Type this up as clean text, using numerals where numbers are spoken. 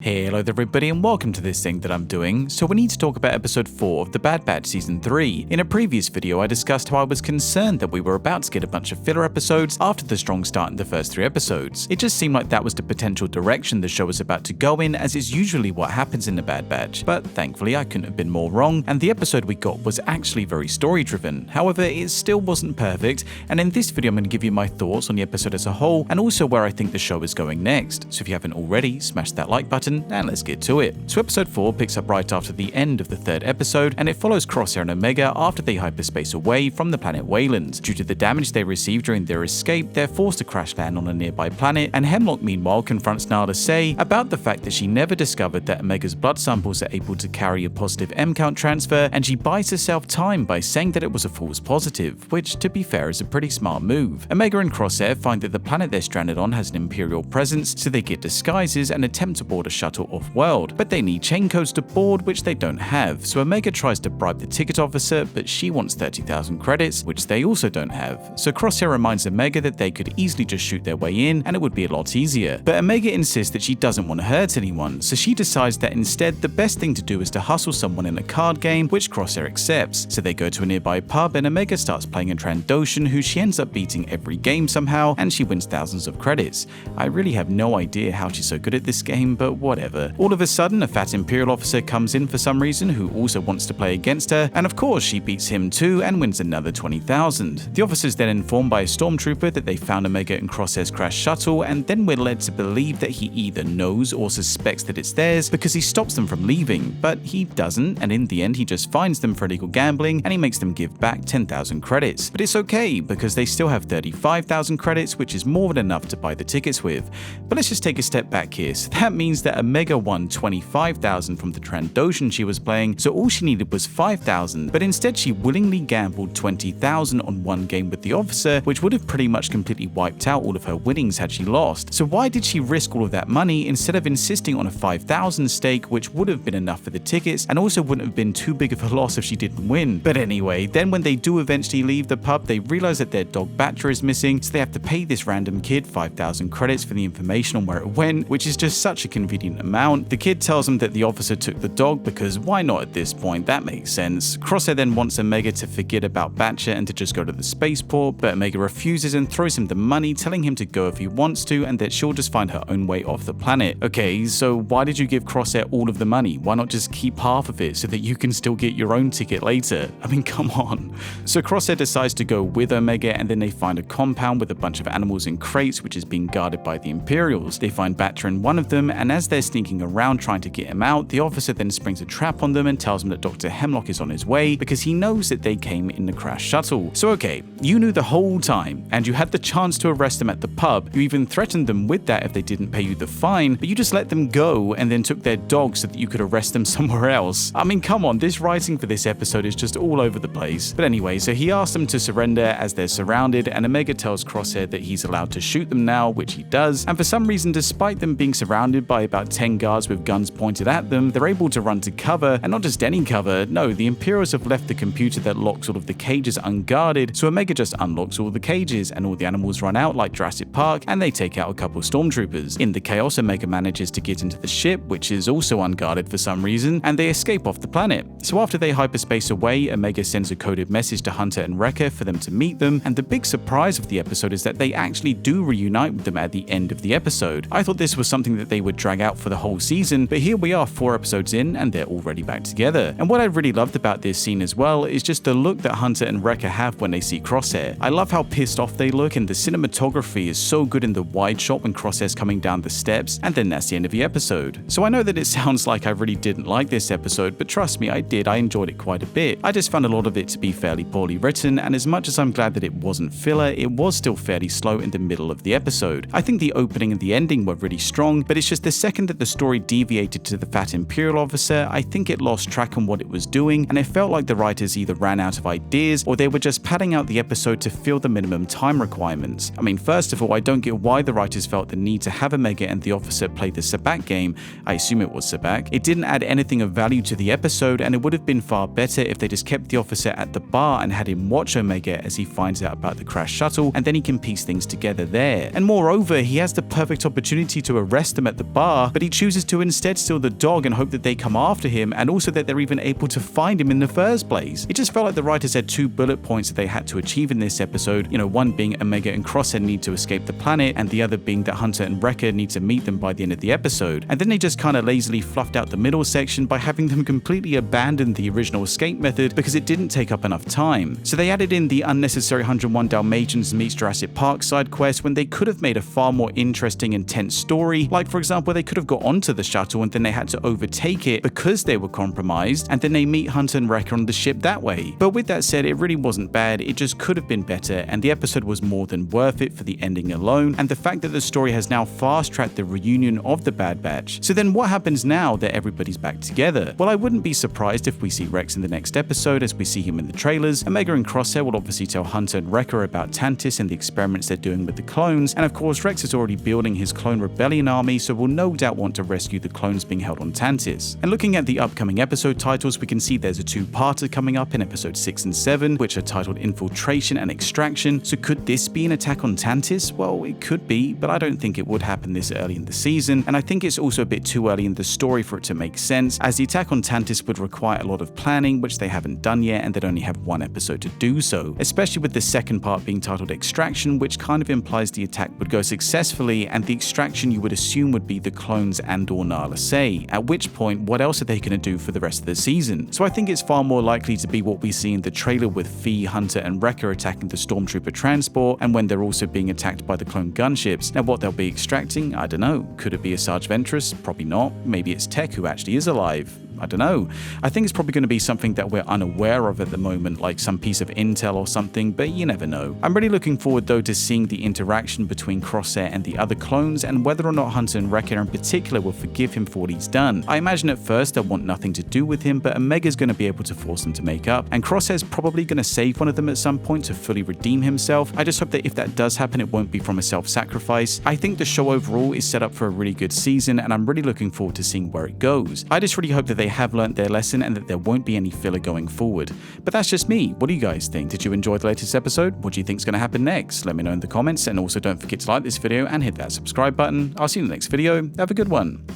Hello there everybody and welcome to this thing that I'm doing. So we need to talk about episode 4 of The Bad Batch season 3. In a previous video I discussed how I was concerned that we were about to get a bunch of filler episodes after the strong start in the first 3 episodes. It just seemed like that was the potential direction the show was about to go in, as is usually what happens in The Bad Batch. But thankfully I couldn't have been more wrong, and the episode we got was actually very story driven. However, it still wasn't perfect, and in this video I'm going to give you my thoughts on the episode as a whole and also where I think the show is going next. So if you haven't already, smash that like button and let's get to it. So episode 4 picks up right after the end of the 3rd episode, and it follows Crosshair and Omega after they hyperspace away from the planet Wayland. Due to the damage they received during their escape, they're forced to crash land on a nearby planet, and Hemlock meanwhile confronts Nala Se about the fact that she never discovered that Omega's blood samples are able to carry a positive M count transfer, and she buys herself time by saying that it was a false positive, which to be fair is a pretty smart move. Omega and Crosshair find that the planet they're stranded on has an Imperial presence, so they get disguises and attempt to board a shuttle off-world, but they need chain codes to board, which they don't have, so Omega tries to bribe the ticket officer, but she wants 30,000 credits, which they also don't have. So Crosshair reminds Omega that they could easily just shoot their way in, and it would be a lot easier. But Omega insists that she doesn't want to hurt anyone, so she decides that instead the best thing to do is to hustle someone in a card game, which Crosshair accepts. So they go to a nearby pub, and Omega starts playing a Trandoshan, who she ends up beating every game somehow, and she wins thousands of credits. I really have no idea how she's so good at this game, but whatever. All of a sudden, a fat Imperial officer comes in for some reason who also wants to play against her, and of course she beats him too and wins another 20,000. The officer's then informed by a stormtrooper that they found Omega and Crosshair's crashed shuttle, and then we're led to believe that he either knows or suspects that it's theirs because he stops them from leaving, but he doesn't, and in the end he just fines them for illegal gambling and he makes them give back 10,000 credits. But it's okay because they still have 35,000 credits, which is more than enough to buy the tickets with. But let's just take a step back here. So that means that Omega won 25,000 from the Trandoshan she was playing, so all she needed was 5,000, but instead she willingly gambled 20,000 on one game with the officer, which would have pretty much completely wiped out all of her winnings had she lost. So why did she risk all of that money instead of insisting on a 5,000 stake, which would have been enough for the tickets and also wouldn't have been too big of a loss if she didn't win? But anyway, then when they do eventually leave the pub, they realize that their dog Batra is missing, so they have to pay this random kid 5,000 credits for the information on where it went, which is just such a convenient amount. The kid tells them that the officer took the dog because why not at this point, that makes sense. Crosshair then wants Omega to forget about Batcher and to just go to the spaceport, but Omega refuses and throws him the money, telling him to go if he wants to and that she'll just find her own way off the planet. Okay, so why did you give Crosshair all of the money? Why not just keep half of it so that you can still get your own ticket later? I mean, come on. So Crosshair decides to go with Omega, and then they find a compound with a bunch of animals in crates which is being guarded by the Imperials. They find Batcher in one of them, and as they're sneaking around trying to get him out, the officer then springs a trap on them and tells them that Dr. Hemlock is on his way because he knows that they came in the crash shuttle. So okay, you knew the whole time, and you had the chance to arrest them at the pub. You even threatened them with that if they didn't pay you the fine, but you just let them go and then took their dog so that you could arrest them somewhere else. I mean, come on, this writing for this episode is just all over the place. But anyway, so he asks them to surrender as they're surrounded, and Omega tells Crosshair that he's allowed to shoot them now, which he does, and for some reason, despite them being surrounded by about 10 guards with guns pointed at them, they're able to run to cover, and not just any cover, no, the Imperials have left the computer that locks all of the cages unguarded, so Omega just unlocks all the cages, and all the animals run out like Jurassic Park, and they take out a couple stormtroopers. In the chaos, Omega manages to get into the ship, which is also unguarded for some reason, and they escape off the planet. So after they hyperspace away, Omega sends a coded message to Hunter and Wrecker for them to meet them, and the big surprise of the episode is that they actually do reunite with them at the end of the episode. I thought this was something that they would drag out for the whole season, but here we are 4 episodes in and they're already back together. And what I really loved about this scene as well is just the look that Hunter and Wrecker have when they see Crosshair. I love how pissed off they look, and the cinematography is so good in the wide shot when Crosshair's coming down the steps, and then that's the end of the episode. So I know that it sounds like I really didn't like this episode, but trust me, I did. I enjoyed it quite a bit. I just found a lot of it to be fairly poorly written, and as much as I'm glad that it wasn't filler, it was still fairly slow in the middle of the episode. I think the opening and the ending were really strong, but it's just the second that the story deviated to the fat Imperial officer, I think it lost track on what it was doing, and it felt like the writers either ran out of ideas or they were just padding out the episode to fill the minimum time requirements. I mean, first of all, I don't get why the writers felt the need to have Omega and the officer play the sabacc game. I assume it was sabacc. It didn't add anything of value to the episode, and it would have been far better if they just kept the officer at the bar and had him watch Omega as he finds out about the crash shuttle, and then he can piece things together there. And moreover, he has the perfect opportunity to arrest them at the bar, car, but he chooses to instead steal the dog and hope that they come after him, and also that they're even able to find him in the first place. It just felt like the writers had 2 bullet points that they had to achieve in this episode, one being Omega and Crosshair need to escape the planet, and the other being that Hunter and Wrecker need to meet them by the end of the episode. And then they just kind of lazily fluffed out the middle section by having them completely abandon the original escape method because it didn't take up enough time. So they added in the unnecessary 101 Dalmatians meets Jurassic Park side quest when they could have made a far more interesting and tense story, like for example they could have got onto the shuttle and then they had to overtake it because they were compromised, and then they meet Hunter and Wrecker on the ship that way. But with that said, it really wasn't bad, it just could have been better, and the episode was more than worth it for the ending alone, and the fact that the story has now fast-tracked the reunion of the Bad Batch. So then what happens now that everybody's back together? Well, I wouldn't be surprised if we see Rex in the next episode as we see him in the trailers. Omega and Crosshair will obviously tell Hunter and Wrecker about Tantis and the experiments they're doing with the clones, and of course Rex is already building his clone rebellion army, so will no doubt want to rescue the clones being held on Tantis. And looking at the upcoming episode titles, we can see there's a 2-parter coming up in episode 6 and 7, which are titled Infiltration and Extraction. So could this be an attack on Tantis? Well, it could be, but I don't think it would happen this early in the season, and I think it's also a bit too early in the story for it to make sense, as the attack on Tantis would require a lot of planning, which they haven't done yet, and they'd only have 1 episode to do so, especially with the second part being titled Extraction, which kind of implies the attack would go successfully, and the extraction you would assume would be the clones and/or Nala Se, at which point what else are they going to do for the rest of the season? So I think it's far more likely to be what we see in the trailer with Fee, Hunter and Wrecker attacking the Stormtrooper transport, and when they're also being attacked by the clone gunships. Now what they'll be extracting, I don't know. Could it be a Sarge Ventress? Probably not. Maybe it's Tech who actually is alive. I don't know. I think it's probably going to be something that we're unaware of at the moment, like some piece of intel or something, but you never know. I'm really looking forward though to seeing the interaction between Crosshair and the other clones, and whether or not Hunter and Wrecker in particular will forgive him for what he's done. I imagine at first they'll want nothing to do with him, but Omega's going to be able to force them to make up, and Crosshair's probably going to save one of them at some point to fully redeem himself. I just hope that if that does happen, it won't be from a self-sacrifice. I think the show overall is set up for a really good season, and I'm really looking forward to seeing where it goes. I just really hope that they have learnt their lesson and that there won't be any filler going forward. But that's just me. What do you guys think? Did you enjoy the latest episode? What do you think is going to happen next? Let me know in the comments, and also don't forget to like this video and hit that subscribe button. I'll see you in the next video. Have a good one.